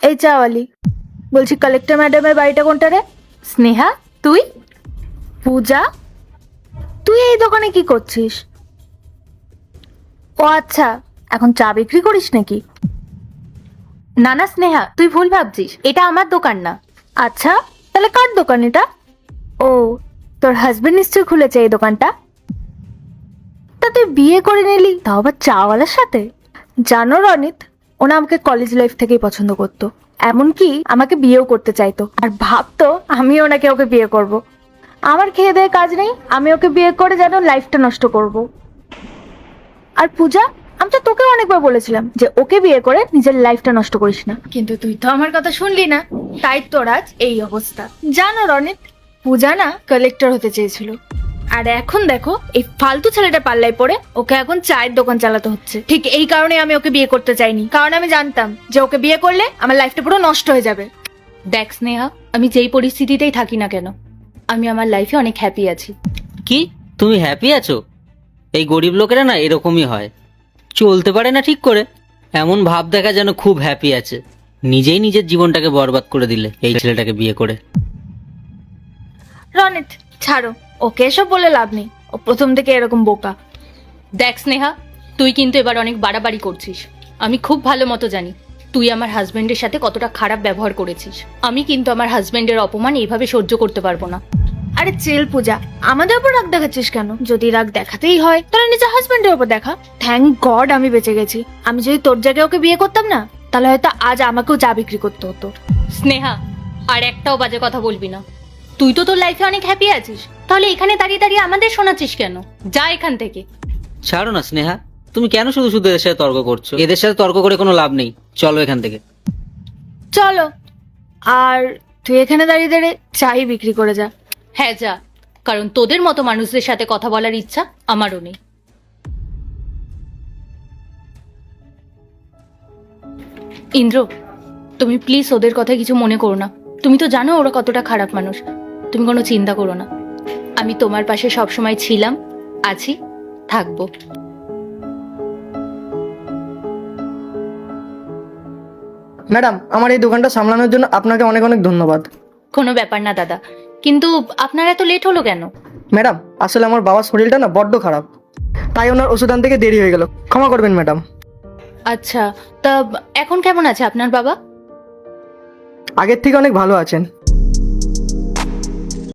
এই চাওয়ালি, বলছি কালেক্টর ম্যাডামের বাড়িটা কোনটা রে? স্নেহা, তুই? পূজা, তুই এই দোকানে কি করছিস? ও আচ্ছা, এখন চা বিক্রি করিস নাকি? না না স্নেহা, তুই ভুল ভাবছিস, এটা আমার দোকান না। আচ্ছা, তাহলে কার দোকান এটা? ও, তোর হাজবেন্ড নিশ্চয়ই খুলেছে এই দোকানটা। তা তুই বিয়ে করে নিলি, তাও আবার চাওয়ালার সাথে? জানো রনিত, ওনা আমাকে কলেজ লাইফ থেকেই পছন্দ করতো, এমনকি আমাকে বিয়েও করতে চাইতো, আর ভাবতো আমিও ওনাকে ওকে বিয়ে করব। আমার খেয়ে দেয়ে কাজ নেই, আমি ওকে বিয়ে করে যেন লাইফটা নষ্ট করব। আর পূজা, আমি তো তোকে অনেকবার বলেছিলাম যে ওকে বিয়ে করে নিজের লাইফটা নষ্ট করিস না, কিন্তু তুই তো আমার কথা শুনলি না, তাই তোর আজ এই অবস্থা। জানো রনিত, পূজা না কালেক্টর হতে চেয়েছিল, আর এখন দেখো এই ফালতু ছেলেটা পাল্লায় পড়ে ওকে এখন চায়ের দোকান চালাতে হচ্ছে। ঠিক এই কারণে আমি ওকে বিয়ে করতে চাইনি, কারণ আমি জানতাম যে ওকে বিয়ে করলে আমার লাইফটা পুরো নষ্ট হয়ে যাবে। দেখ স্নেহা, আমি যেই পরিস্থিতিতেই থাকি না কেন, আমি আমার লাইফে অনেক হ্যাপি আছি। কি, তুমি হ্যাপি আছো? এই গরিব লোকেরা না এরকমই হয়, চলতে পারে না ঠিক করে, এমন ভাব দেখা যেন খুব হ্যাপি আছে। নিজেই নিজের জীবনটাকে বরবাদ করে দিলে এই ছেলেটাকে বিয়ে করে। রনিত ছাড়ো, ওকে এসব বলে লাভ নেই, ও প্রথম থেকে এরকম বোকা। দেখ স্নেহা, তুই কিন্তু এবার অনেক বাড়াবাড়ি করছিস। আমি খুব ভালো মতো জানি তুই আমার হাজবেন্ডের সাথে কতটা খারাপ ব্যবহার করেছিস। আমি কিন্তু আমার হাজবেন্ডের অপমান এইভাবে সহ্য করতে পারবো না। আরে চেল পূজা, আমাদের উপর রাগ দেখাচ্ছিস কেন? যদি রাগ দেখাতেই হয় তাহলে নিজের হাজবেন্ডের উপর দেখা। থ্যাংক গড আমি বেঁচে গেছি। আমি যদি তোর জায়গায় ওকে বিয়ে করতাম না, তাহলে হয়তো আজ আমাকেও চা বিক্রি করতে হতো। স্নেহা, আর একটাও বাজে কথা বলবি না। তুই তো তোর লাইফে অনেক হ্যাপি আছিস, তাহলে এখানে দাঁড়িয়ে দাঁড়িয়ে আমাদের শোনাচ্ছিস কেন? যা এখান থেকে। ছাড়ো না স্নেহা, তুমি কেন শুধু শুধু এদের সাথে তর্ক করছো? এদের সাথে তর্ক করে কোনো লাভ নেই, চলো এখান থেকে। চলো, আর তুই এখানে দাঁড়িয়ে দাঁড়িয়ে চাই বিক্রি করে যা। হ্যাঁ যা, কারণ তোদের মতো মানুষদের সাথে কথা বলার ইচ্ছা আমারও নেই। ইন্দ্র, তুমি প্লিজ ওদের কথা কিছু মনে করো না। তুমি তো জানো ওরা কতটা খারাপ মানুষ। তুমি কোনো চিন্তা করো না, আমি তোমার পাশে সবসময় ছিলাম, আছি, থাকবো। ম্যাডাম, আমার এই দোকানটা সামলানোর জন্য আপনাকে অনেক অনেক ধন্যবাদ। কোনো ব্যাপার না দাদা, কিন্তু আপনার এত লেট হলো কেন? ম্যাডাম, আসলে আমার বাবার শরীরটা না বড্ড খারাপ, তাই ওনার ওষুধ আনতে থেকে দেরি হয়ে গেল, ক্ষমা করবেন ম্যাডাম। আচ্ছা, তা এখন কেমন আছে আপনার বাবা? আগের থেকে অনেক ভালো আছেন।